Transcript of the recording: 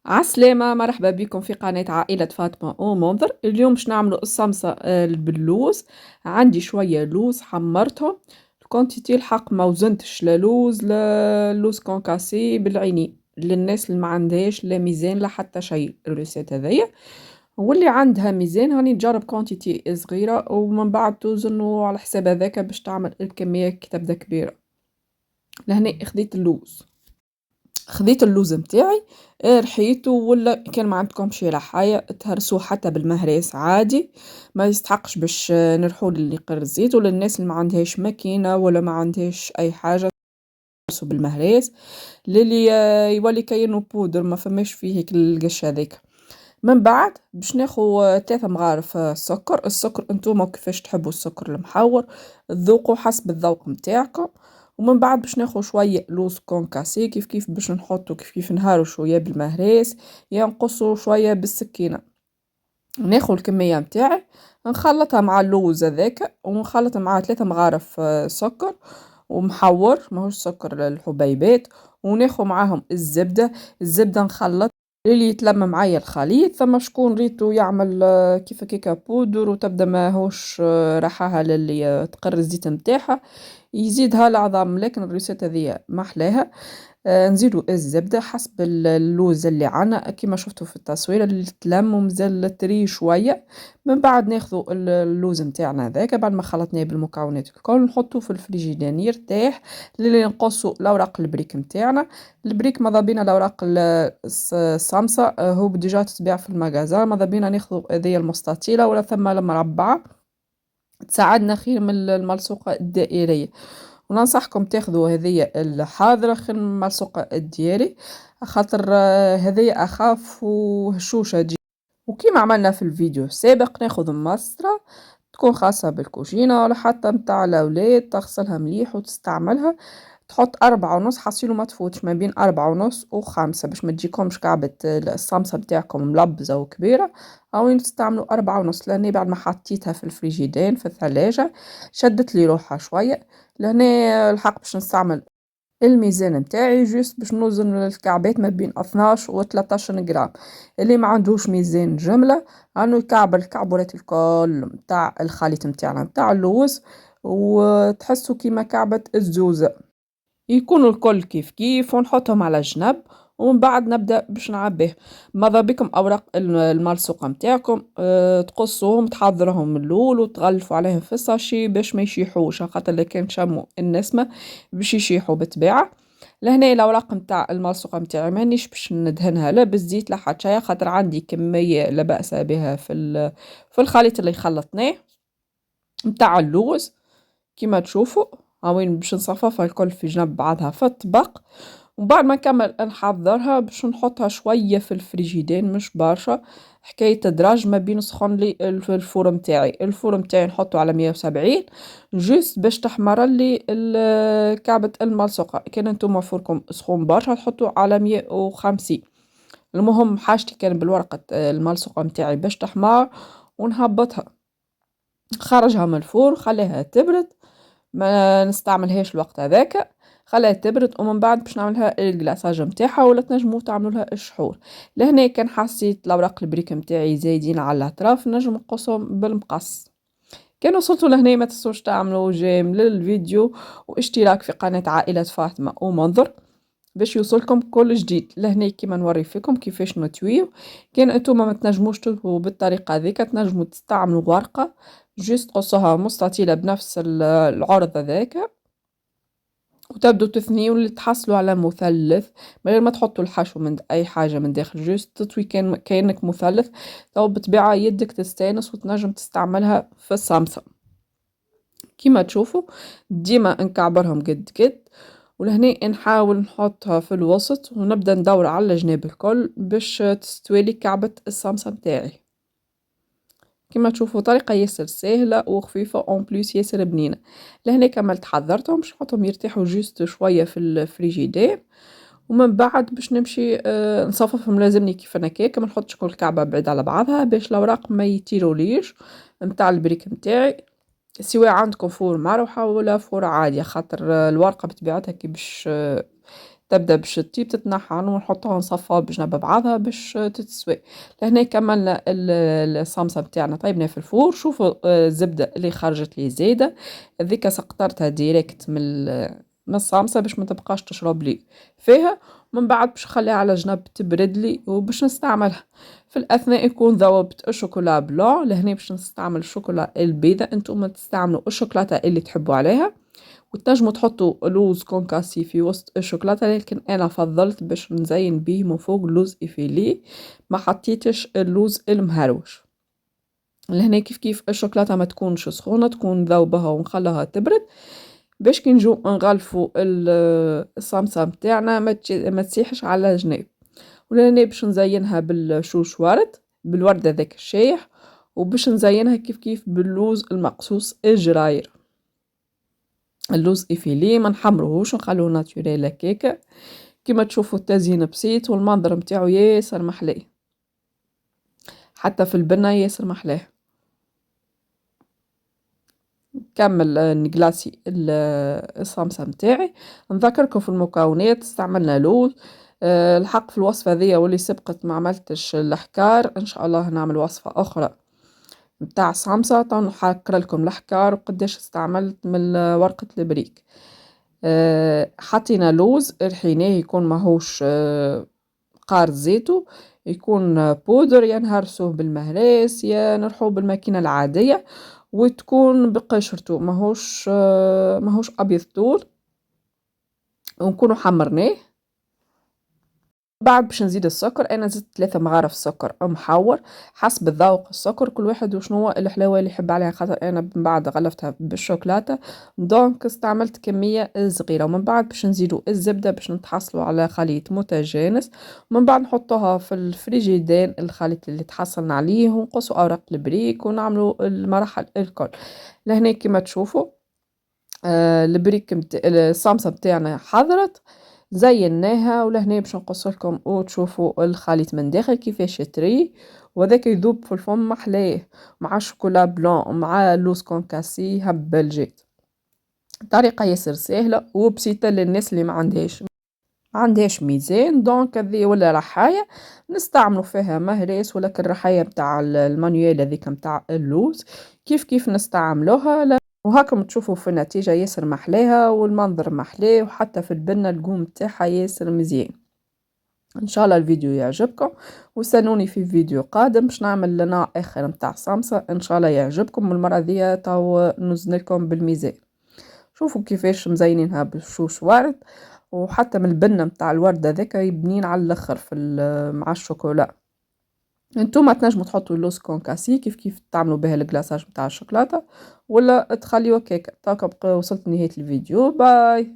عسلامة، مرحبا بكم في قناة عائلة فاطمة ومنظر. اليوم باش نعملوا الصمصة باللوز. عندي شوية لوز حمرتهم. الكونتيتي الحق ما وزنتش لا لوز لا لوز كونكاسي بالعينين للناس اللي ما عندهاش لا ميزان لا حتى شيء الريسيت هذيا. واللي عندها ميزان هاني تجرب كونتيتي صغيرة ومن بعد توزنوا على حساب هذاك باش تعمل الكمية كي تبدا كبيرة. لهنا خذيت اللوز متاعي، رحيته ولا كان ما عندكمش رحاية تهرسوه حتى بالمهراس عادي، ما يستحقش باش نرحوه اللي يقر الزيت، ولا الناس اللي ما عندهاش ماكينة ولا ما عندهاش أي حاجة تهرسوه بالمهراس للي يولي كأنه بودر ما فماش فيه هيك القش هذاك. من بعد باش ناخو 3 مغارف سكر. السكر انتوما كيفاش تحبوا السكر المحور تذوقوا حسب الذوق متاعكم. ومن بعد باش ناخو شويه لوز كونكاسي كيف كيف باش نحطو كيف كيف نهارو شويه بالمهراس يا نقصو شويه بالسكينه. ناخو الكميه متاعي نخلطها مع اللوز هذاك ونخلط معاه 3 مغارف سكر ومحور ماهوش سكر الحبيبات. وناخو معاهم الزبده نخلط اللي يتلم معايا الخليط. ثم شكون ريتو يعمل كيف كيكا بودر وتبدا ماهوش ريحها للي تقر الزيت متاعها يزيدها العظام، لكن الريسيت هذه ما احلاها. نزيدو الزبدة حسب اللوز اللي عنا كيما شفتوا في التصوير اللي تلم ومازال تري شوية. من بعد ناخذوا اللوز متاعنا هذاك بعد ما خلطناه بالمكونات الكل نحطوه في الفريجيدان يرتاح اللي نقصوا الأوراق البريك متاعنا. البريك ماذا بينا الأوراق الصامصة هو ديجا تتباع في المغازان، ماذا بينا ناخذوا هذه المستطيلة ولا ثم المربعة تساعدنا خير من الملصوقة الدائرية. وننصحكم تاخذوا هذه الحاضرة خير من الملصوقة الدياري خاطر هذه أخاف وهشوشة تجي. وكيما عملنا في الفيديو السابق ناخذ مسطرة تكون خاصة بالكوجينة ولا حتى متاع الأولاد تغسلها مليح وتستعملها. تحط 4.5 حصيلو ما تفوتش ما بين 4.5 و5 باش ما تجيكمش كعبة الصمصة بتاعكم ملبزة وكبيرة. أو تستعملوا 4.5 لأني بعد ما حطيتها في الفريجيدان في الثلاجة شدت لي روحها شوية. لهنا الحق باش نستعمل الميزان متاعي جوست باش نوزن الكعبات ما بين 12 و 13 جرام. اللي ما عندوش ميزان جملة عنو يكعب الكعبورات الكل متاع الخليط متاعنا متاع اللوز وتحسوا كيما كعبة الزوزة يكونوا الكل كيف كيف ونحطهم على جنب. ومن بعد نبدأ باش نعبيه. ماذا بكم أوراق الملصوقة متاعكم تقصوهم تحضرهم من الأول وتغلفوا عليهم في الساشي باش ما يشيحوش خاطر اللي كان شموا النسمة باش يشيحوا بالطبيعة. لهنا الأوراق متاع الملصوقة متاعي مانيش باش ندهنها لا بالزيت لا حتى شي خاطر عندي كمية لا بأس بها في الخليط اللي خلطناه متاع اللوز كيما تشوفوا. هاوين باش نصففها الكل في جنب بعضها في الطبق. وبعد ما نكمل نحضرها باش نحطها شوية في الفريجيدان مش برشا حكاية تدراج ما بين سخن لي الفور متاعي. الفور متاعي نحطه على 170 جوست باش تحمر لي كعبة الملصقة. كان انتم فوركم سخون برشا تحطوا على 150. المهم حاجتي كان بالورقة الملصقة متاعي باش تحمر ونهبطها خرجها من الفور خليها تبرد ما نستعملهاش الوقت هذاك خليها تبرد. ومن بعد باش نعملها الكلاصاج متاعها ولا تنجموا تعملوا لها الشحور. لهنا كان حسيت الاوراق البريك متاعي زايدين على الاطراف نجم نقصهم بالمقص. كان وصلتوا لهنا ما تنسوش تعملوا جيم للفيديو واشتراك في قناة عائلة فاطمة ومنظر باش يوصلكم كل جديد. لهنا كيما نوري فيكم كيفاش نتويو. كان انتوما ما تنجموش تطويو بالطريقه هذيك تنجموا تستعملوا ورقه جيست قصها مستطيله بنفس العرض هذاك وتبدو تثنيوا اللي تحصلوا على مثلث من غير ما تحطوا الحشو من اي حاجه من داخل جيست تطوي كانك مثلث. تو بطبيعه يدك تستانس وتنجم تستعملها في الصمصه كيما تشوفوا. ديما نكعبرهم قد قد ولهنا نحاول نحطها في الوسط ونبدأ ندور على الجناب الكل باش تستوي لي كعبة الصمصة متاعي. كما تشوفوا طريقة ياسر سهلة وخفيفة اون بليس ياسر بنينة. لهنا كملت حضرتهم باش نحطهم يرتاحوا جوست شوية في الفريجيدير. ومن بعد باش نمشي نصففهم لازمني كيف انا كيك ما نحطش كل كعبة بعيد على بعضها باش الاوراق ما يطيروليش متاع البريك متاعي. سواء عندكم فور مروحة ولا فور عادي خاطر الورقة بطبيعتها كي باش تبدا باش تطيب تتنحى ونحطوها نصفوها بجنب بعضها باش تتسوى. لهنا كملنا الصامصة بتاعنا طيبنا في الفور. شوفوا الزبدة اللي خرجت لي زايدة، هذيك سقطرتها ديريكت من الصامصة باش ما تبقاش تشرب لي فيها. من بعد باش نخليها على جنب تبرد لي وباش نستعملها. في الأثناء يكون ذوبت الشوكولا بلون. لهنا باش نستعمل الشوكولا البيضة، انتم تستعملوا الشوكولاتة اللي تحبوا عليها، وتنجموا تحطوا لوز كونكاسي في وسط الشوكولاتة، لكن انا فضلت باش نزين بيه من فوق لوز افيلي، ما حطيتش اللوز المهروش. لهنا كيف الشوكولاتة ما تكونش سخونة، تكون ذوبها ونخليها تبرد باش كي نجو نغلفوا الصامصة متاعنا ما تسيحش على جناب. ولهنا باش نزينها بالشوش ورد، بالورد هذاك الشايح، وباش نزينها كيف باللوز المقصوص الجراير. اللوز افيلي ما نحمروهوش نخلوه ناتوريل هكاكا. كيما تشوفوا التزيين بسيط والمنظر متاعو ياسر محلاه، حتى في البنة ياسر محلاه. نكمل نقلاسي الصامصة متاعي. نذكركم في المكونات، استعملنا لوز. الحق في الوصفة هذيا واللي سبقت ما عملتش الحكار، ان شاء الله نعمل وصفة اخرى متاع صامصة نحكر لكم الحكار وقداش استعملت من ورقة البريك. حطينا لوز رحيناه يكون ماهوش قار زيتو، يكون بودر، يا نهرسوه بالمهراس يا نرحوه بالماكينة العادية، وتكون بقشرته ماهوش ابيض طول، ونكونوا حمرناه. بعد باش نزيد السكر، انا زدت 3 مغارف سكر محور حسب الذوق السكر، كل واحد وشنو الحلاوه اللي يحب عليها، خاطر انا من بعد غلفتها بالشوكولاته دونك استعملت كميه صغيره. ومن بعد باش نزيدوا الزبده باش نتحصلوا على خليط متجانس، ومن بعد نحطوها في الفريجيدان الخليط اللي تحصلنا عليه، ونقصوا اوراق البريك ونعملوا المراحل الكل. لهنا كما تشوفوا البريك الصامصه بتاعنا حضرت، زيناها. ولهنا باش نقص لكم وتشوفوا الخليط من داخل كيفاش يطري، وذاك يذوب في الفم محلاه مع الشوكولا بلون مع اللوز كونكاسي هب الجيت. طريقه ياسر سهله وبسيطه للناس اللي ما عندهاش ميزان. دونك هذه ولا رحايه نستعملوا فيها مهريس، ولكن الرحايه متاع المانيوال هذيك متاع اللوز كيف نستعملوها. وهاكم تشوفوا في النتيجة ياسر محلاها والمنظر محلاه، وحتى في البنة القوم تاعها ياسر مزيان. ان شاء الله الفيديو يعجبكم، واستنوني في فيديو قادم باش نعمل لنا اخر متاع صامصة ان شاء الله يعجبكم. والمرة ذي تو نزنلكم بالميزان. شوفوا كيفاش مزينينها بالشوش ورد، وحتى من البنة متاع الورد هذاك يبنين على الاخر مع الشوكولا. انتوما تنجموا تحطوا اللوز كونكاسي كيف تعملوا بها الكلاصاج متاع الشوكولاته، ولا تخليوه كيكه. تاكا وصلت نهايه الفيديو. باي.